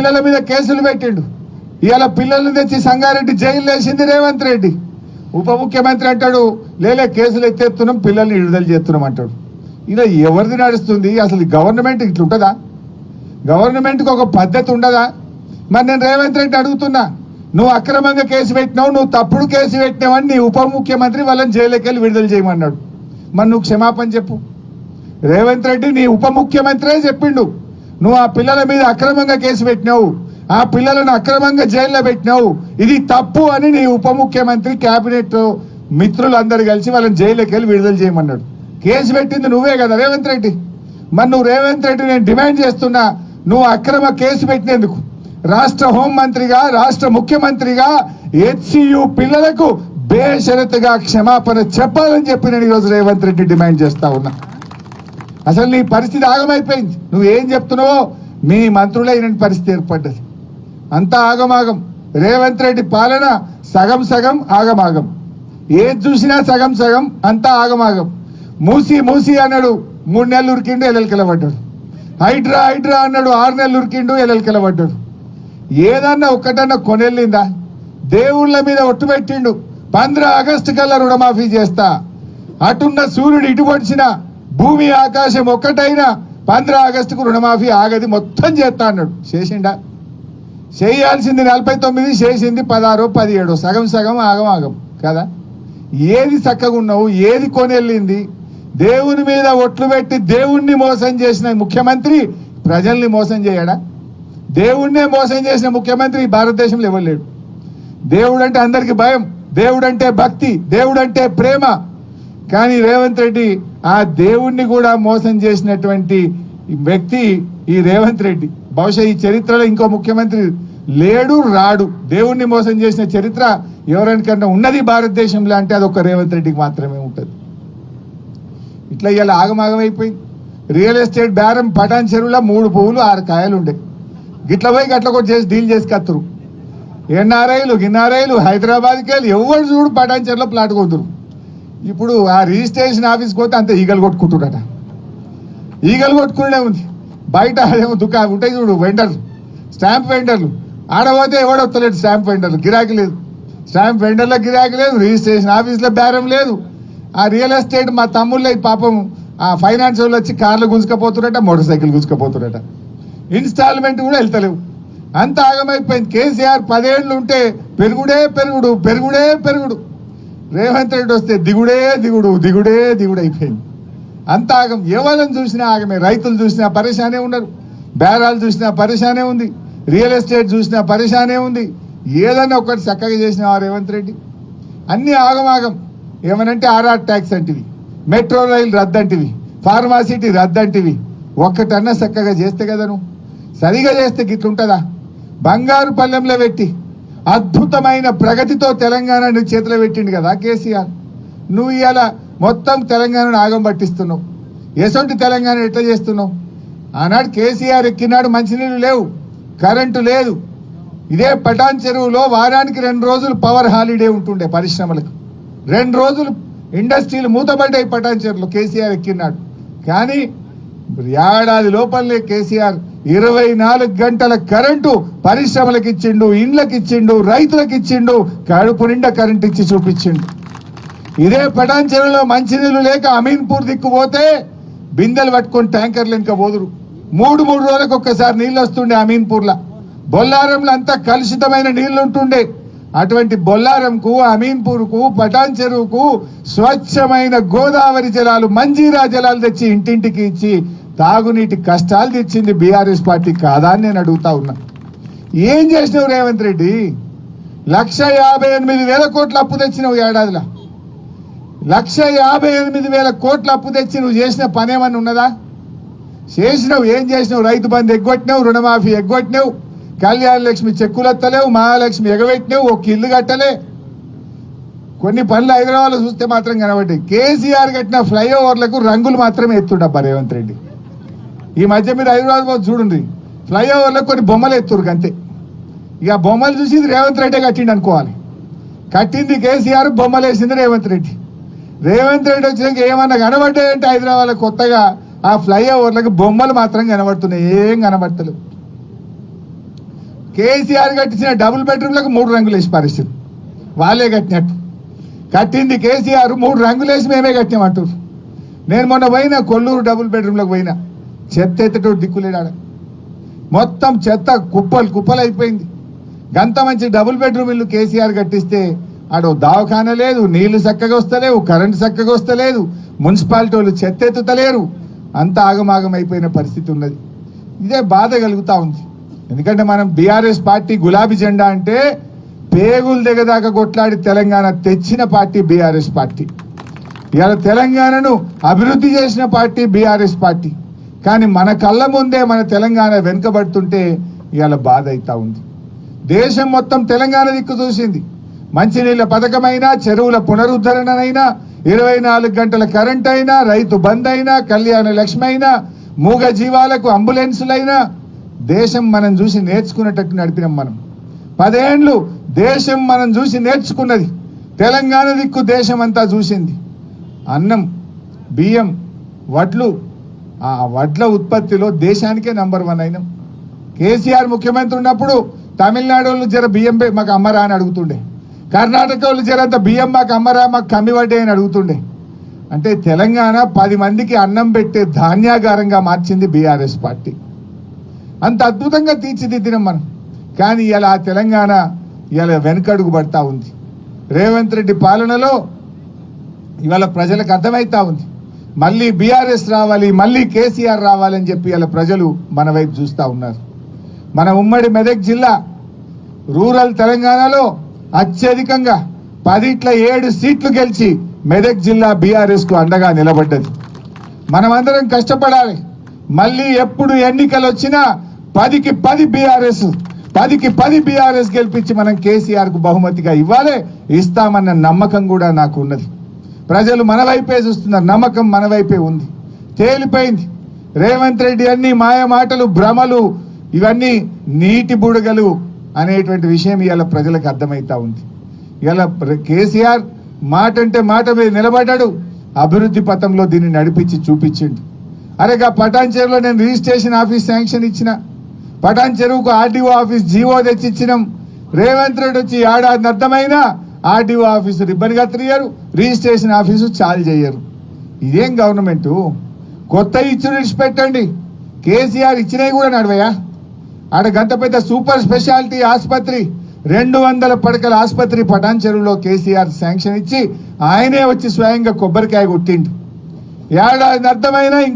పిల్లల మీద కేసులు పెట్టిండు. ఇవాళ పిల్లల్ని తెచ్చి సంగారెడ్డి జైలు వేసింది రేవంత్ రెడ్డి. ఉప ముఖ్యమంత్రి అంటాడు లేలే కేసులు ఎత్తేస్తున్నాం, పిల్లల్ని విడుదల చేస్తున్నాం అంటాడు. ఇలా ఎవరిది నడుస్తుంది అసలు? గవర్నమెంట్ ఇట్లుంటుందా? గవర్నమెంట్కి ఒక పద్ధతి ఉండదా? మరి నేను రేవంత్ రెడ్డి అడుగుతున్నా, నువ్వు అక్రమంగా కేసు పెట్టినావు, నువ్వు తప్పుడు కేసు పెట్టినావు అని నీ ఉప ముఖ్యమంత్రి వాళ్ళని జైలుకి వెళ్ళి విడుదల చేయమన్నాడు. మరి నువ్వు క్షమాపణ చెప్పు. రేవంత్ రెడ్డి నీ ఉప ముఖ్యమంత్రే చెప్పిండు, నువ్వు ఆ పిల్లల మీద అక్రమంగా కేసు పెట్టినావు, ఆ పిల్లలను అక్రమంగా జైల్లో పెట్టినావు, ఇది తప్పు అని నీ ఉప ముఖ్యమంత్రి కేబినెట్ మిత్రులందరూ కలిసి వాళ్ళని జైలుకి వెళ్ళి విడుదల చేయమన్నాడు. కేసు పెట్టింది నువ్వే కదా రేవంత్ రెడ్డి. మరి నువ్వు రేవంత్ రెడ్డి నేను డిమాండ్ చేస్తున్నా, నువ్వు అక్రమ కేసు పెట్టినందుకు రాష్ట్ర హోంమంత్రిగా రాష్ట్ర ముఖ్యమంత్రిగా హెచ్సియు పిల్లలకు బేషరతుగా క్షమాపణ చెప్పాలని చెప్పి నేను ఈరోజు రేవంత్ రెడ్డి డిమాండ్ చేస్తా ఉన్నా. అసలు నీ పరిస్థితి ఆగమైపోయింది. నువ్వేం చెప్తున్నావో మీ మంత్రులే ఇలాంటి పరిస్థితి ఏర్పడ్డది. అంతా ఆగమాగం. రేవంత్ రెడ్డి పాలన సగం సగం ఆగమాగం. ఏది చూసినా సగం సగం, అంతా ఆగమాగం. మూసి మూసి అన్నాడు 3 నెలలు ఉరికిండు, ఎల్లెలకెళ్ళబడ్డాడు. హైడ్రా హైడ్రా అన్నాడు 6 నెలలు ఉరికిండు, ఎల్లెలకెళ్ళబడ్డాడు. ఏదన్నా ఒక్కటన్నా కొనెళ్ళిందా? దేవుళ్ళ మీద ఒట్టు పెట్టిండు 15 ఆగస్టు కల్లా రుణమాఫీ చేస్తా, అటున్న సూర్యుడు ఇటు పొడిచిన భూమి ఆకాశం ఒక్కటైనా 15 ఆగస్టుకు రుణమాఫీ ఆగది, మొత్తం చేస్తా అన్నాడు. చేసిండా? చేయాల్సింది 49, చేసింది 16, 17. సగం సగం ఆగమాగం కదా. ఏది చక్కగా ఉన్నావు? ఏది కొనెళ్ళింది? దేవుని మీద ఒట్లు పెట్టి దేవుణ్ణి మోసం చేసిన ముఖ్యమంత్రి ప్రజల్ని మోసం చేయడా? దేవుణ్ణే మోసం చేసిన ముఖ్యమంత్రి భారతదేశంలో ఎవరు లేడు. దేవుడు అంటే అందరికి భయం, దేవుడు అంటే భక్తి, దేవుడు అంటే ప్రేమ. కానీ రేవంత్ రెడ్డి ఆ దేవుణ్ణి కూడా మోసం చేసినటువంటి వ్యక్తి ఈ రేవంత్ రెడ్డి. బహుశా ఈ చరిత్రలో ఇంకో ముఖ్యమంత్రి లేడు, రాడు. దేవుణ్ణి మోసం చేసిన చరిత్ర ఎవరికన్నా ఉన్నది భారతదేశంలో అంటే అదొక రేవంత్ రెడ్డికి మాత్రమే ఉంటుంది. ఇట్లా ఇలా ఆగమాగమైపోయింది. రియల్ ఎస్టేట్ బేరం పటాన్ చెరువులో 3 పువ్వులు 6 కాయలు ఉండే. గిట్ల పోయి గట్ల కూడా చేసి డీల్ చేసి కత్తురు. ఎన్ఆర్ఐలు హైదరాబాద్కి వెళ్ళి ఎవరు చూడు పటాన్ చెరువులో ప్లాట్ కొద్దురు. ఇప్పుడు ఆ రిజిస్ట్రేషన్ ఆఫీస్కి పోతే అంత ఈగలు కొట్టుకుంటుడట. ఈగలు కొట్టుకునే ఉంది. బయట అదేమో దుకాణం ఉంటాయి చూడు, వెండర్లు, స్టాంప్ వెండర్లు, ఆడపోతే ఎవడొత్తలేడు. స్టాంప్ వెండర్లు గిరాకీ లేదు, స్టాంప్ వెండర్ల గిరాకీ లేదు, రిజిస్ట్రేషన్ ఆఫీస్లో బేరం లేదు. ఆ రియల్ ఎస్టేట్ మా తమ్ముళ్ళ పాపం ఆ ఫైనాన్స్ వాళ్ళు వచ్చి కార్లు గుంజుకపోతున్నట, మోటార్ సైకిల్ గుంజుకపోతున్నట, ఇన్స్టాల్మెంట్ కూడా వెళ్తలేవు. అంత ఆగమైపోయింది. కేసీఆర్ 10 ఏళ్ళు ఉంటే పెరుగుడే పెరుగుడు, పెరుగుడే పెరుగుడు. రేవంత్ రెడ్డి వస్తే దిగుడే దిగుడు, దిగుడే దిగుడు అయిపోయింది. అంత ఆగం. ఎవరిని చూసినా ఆగమే. రైతులు చూసినా పరేషానే ఉన్నారు, బేరాలు చూసినా పరేషానే ఉంది, రియల్ ఎస్టేట్ చూసినా పరేషానే ఉంది. ఏదన్నా ఒకటి చక్కగా చేసిన రేవంత్ రెడ్డి. అన్ని ఆగమాగం. ఏమనంటే ఆర్ఆర్ ట్యాక్స్ అంటివి, మెట్రో రైలు రద్దంటివి, ఫార్మాసిటీ రద్దంటివి. ఒక్కటన్నా చక్కగా చేస్తే కదా. నువ్వు సరిగా చేస్తే గిట్లుంటుందా? బంగారు పల్లెంలో పెట్టి అద్భుతమైన ప్రగతితో తెలంగాణని చేతిలో పెట్టిండు కదా కేసీఆర్. నువ్వు ఇవాళ మొత్తం తెలంగాణను ఆగం పట్టిస్తున్నావు. ఎసొంటి తెలంగాణ ఎట్లా చేస్తున్నావు? ఆనాడు కేసీఆర్ ఎక్కినాడు మంచినీళ్ళు లేవు, కరెంటు లేదు. ఇదే పటాన్ చెరువులో వారానికి 2 రోజులు పవర్ హాలిడే ఉంటుండే పరిశ్రమలకు. 2 రోజులు ఇండస్ట్రీలు మూతబడ్డాయి పటాన్ చెరువులో కేసీఆర్ ఎక్కినాడు. కానీ ఏడాది లోపలనే కేసీఆర్ 24 గంటల కరెంటు పరిశ్రమలకు ఇచ్చిండు, ఇండ్లకు ఇచ్చిండు, రైతులకు ఇచ్చిండు, కడుపు నిండా కరెంటు ఇచ్చి చూపించిండు. ఇదే పటాన్ చెరువులో మంచినీళ్ళు లేక అమీన్పూర్ దిక్కుపోతే బిందెలు పట్టుకొని ట్యాంకర్లు ఇంకా పోదురు. 3 రోజులకు ఒక్కసారి నీళ్ళు వస్తుండే అమీన్పూర్లో. బొల్లారంలో అంతా కలుషితమైన నీళ్లు ఉంటుండే. అటువంటి బొల్లారంకు, అమీన్పూర్కు, పటాన్ చెరువుకు స్వచ్ఛమైన గోదావరి జలాలు, మంజీరా జలాలు తెచ్చి ఇంటింటికి ఇచ్చి తాగునీటి కష్టాలు తెచ్చింది బీఆర్ఎస్ పార్టీ కాదా అని నేను అడుగుతా ఉన్నా. ఏం చేసినావు రేవంత్ రెడ్డి? 1,58,000 కోట్ల అప్పు తెచ్చినావు ఏడాదిలో. 1,58,000 కోట్ల అప్పు తెచ్చి నువ్వు చేసిన పని ఏమన్నా ఉన్నదా? చేసినావు. ఏం చేసినావు? రైతు బంధు ఎగ్గొట్టినావు, రుణమాఫీ ఎగ్గొట్టినావు, కళ్యాణ లక్ష్మి చెక్కులు ఎత్తలేవు, మహాలక్ష్మి ఎగబెట్టినావు, ఒక ఇల్లు కట్టలే. కొన్ని పనులు హైదరాబాద్లో చూస్తే మాత్రం కనబడ్డాయి. కేసీఆర్ కట్టిన ఫ్లైఓవర్లకు రంగులు మాత్రమే ఎత్తుండబ్బా రేవంత్ రెడ్డి. ఈ మధ్య మీరు హైదరాబాద్ చూడండి, ఫ్లైఓవర్లకు కొన్ని బొమ్మలు ఎత్తురు అంతే. ఇక బొమ్మలు చూసి రేవంత్ రెడ్డి కట్టిండు అనుకోవాలి. కట్టింది కేసీఆర్, బొమ్మలు వేసింది రేవంత్ రెడ్డి. రేవంత్ రెడ్డి వచ్చినాక ఏమన్నా కనబడ్డాయంటే హైదరాబాద్లో కొత్తగా ఆ ఫ్లైఓవర్లకు బొమ్మలు మాత్రం కనబడుతున్నాయి, ఏం కనబడతలేవు. కేసీఆర్ కట్టించిన డబుల్ బెడ్రూమ్లకు 3 రంగులు వేసి పరిస్థితి వాళ్ళే కట్టినట్టు కట్టింది కేసీఆర్ 3 రంగులు వేసి మేమే కట్టినామంటారు. నేను మొన్న పోయినా కొల్లూరు డబుల్ బెడ్రూమ్లకు పోయినా చెత్త ఎత్తటోడు దిక్కులేడాడ మొత్తం చెత్త కుప్పలు అయిపోయింది. గంత మంచి డబుల్ బెడ్రూమ్ ఇల్లు కేసీఆర్ కట్టిస్తే ఆడో దవాఖాన లేదు, నీళ్లు చక్కగా వస్తలేవు, కరెంటు చక్కగా వస్తలేదు, మున్సిపాలిటీ వాళ్ళు చెత్త ఎత్తుతలేరు, అంత ఆగమాగం అయిపోయిన పరిస్థితి ఉన్నది. ఇదే బాధ కలుగుతూ ఉంది. ఎందుకంటే మనం బీఆర్ఎస్ పార్టీ గులాబీ జెండా అంటే పేగులు దిగదాకా కొట్లాడి తెలంగాణ తెచ్చిన పార్టీ బీఆర్ఎస్ పార్టీ. ఇవాళ తెలంగాణను అభివృద్ధి చేసిన పార్టీ బీఆర్ఎస్ పార్టీ. కానీ మన కళ్ళ ముందే మన తెలంగాణ వెనుకబడుతుంటే ఇవాళ బాధ అవుతా ఉంది. దేశం మొత్తం తెలంగాణ దిక్కు చూసింది. మంచినీళ్ళ పథకమైనా, చెరువుల పునరుద్ధరణనైనా, 24 గంటల కరెంట్ అయినా, రైతు బంద్ అయినా, కళ్యాణ లక్ష్మి అయినా, మూగ జీవాలకు అంబులెన్సులైనా దేశం మనం చూసి నేర్చుకునేటట్టు నడిపినాం. మనం 10 ఏళ్ళు దేశం మనం చూసి నేర్చుకున్నది. తెలంగాణ దిక్కు దేశం అంతా చూసింది. అన్నం, బియ్యం, వడ్లు, ఆ వడ్ల ఉత్పత్తిలో దేశానికే నంబర్ 1 అయినాం. కేసీఆర్ ముఖ్యమంత్రి ఉన్నప్పుడు తమిళనాడు వాళ్ళు జర బియ్యం మాకు అమ్మరా అని అడుగుతుండే, కర్ణాటక వాళ్ళు జరంత బియ్యం మాకు అమ్మరా, మాకు కమ్మి వడ్డే అని అడుగుతుండే. అంటే తెలంగాణ 10 మందికి అన్నం పెట్టే ధాన్యాగారంగా మార్చింది బీఆర్ఎస్ పార్టీ. అంత అద్భుతంగా తీర్చిదిద్దినాం మనం. కానీ ఇలా ఆ తెలంగాణ ఇలా వెనుకడుగు పడతా ఉంది. రేవంత్ రెడ్డి పాలనలో ఇవాళ ప్రజలకు అర్థమవుతా ఉంది. మళ్ళీ బీఆర్ఎస్ రావాలి, మళ్ళీ కేసీఆర్ రావాలని చెప్పి ఇలా ప్రజలు మన వైపు చూస్తూ ఉన్నారు. మన ఉమ్మడి మెదక్ జిల్లా రూరల్ తెలంగాణలో అత్యధికంగా 7 సీట్లు గెలిచి మెదక్ జిల్లా బీఆర్ఎస్ కు అండగా నిలబడ్డది. మనమందరం కష్టపడాలి. మళ్ళీ ఎప్పుడు ఎన్నికలు వచ్చినా 10కి 10 బీఆర్ఎస్ గెలిపించి మనం కేసీఆర్ కు బహుమతిగా ఇవ్వాలి, ఇస్తామన్న నమ్మకం కూడా నాకు ఉన్నది. ప్రజలు మన వైపే చూస్తున్నారు, నమ్మకం మన వైపే ఉంది. తేలిపోయింది. రేవంత్ రెడ్డి అన్ని మాయ మాటలు, భ్రమలు, ఇవన్నీ నీటి బుడగలు అనేటువంటి విషయం ఇవాళ ప్రజలకు అర్థమవుతా ఉంది. ఇవాళ కేసీఆర్ మాట అంటే మాట మీద నిలబడ్డాడు. అభివృద్ధి పథంలో దీన్ని నడిపించి చూపించిండు. అరేగా పటాన్ చెరువులో నేను రిజిస్ట్రేషన్ ఆఫీస్ శాంక్షన్ ఇచ్చిన, పటాన్ చెరువుకు ఆర్డీఓ ఆఫీస్ జీవో తెచ్చిచ్చినాం. రేవంత్ రెడ్డి వచ్చి ఏడాది అర్థమైనా ఆర్డీఓ ఆఫీసు రిబ్బన్ కత్తిరియరు, రిజిస్ట్రేషన్ ఆఫీసు చాలు చేయరు. ఇదేం గవర్నమెంటు? కొత్త ఇచ్చుడు ఇచ్చిపెట్టండి. కేసీఆర్ ఇచ్చినవి కూడా నడవయా? ఆడ గంత పెద్ద సూపర్ స్పెషాలిటీ ఆసుపత్రి, 200 పడకల ఆసుపత్రి పటాన్ చెరువులో కేసీఆర్ శాంక్షన్ ఇచ్చి ఆయనే వచ్చి స్వయంగా కొబ్బరికాయ కొట్టిండు. ఏడాది అర్థమైనా ఇంకా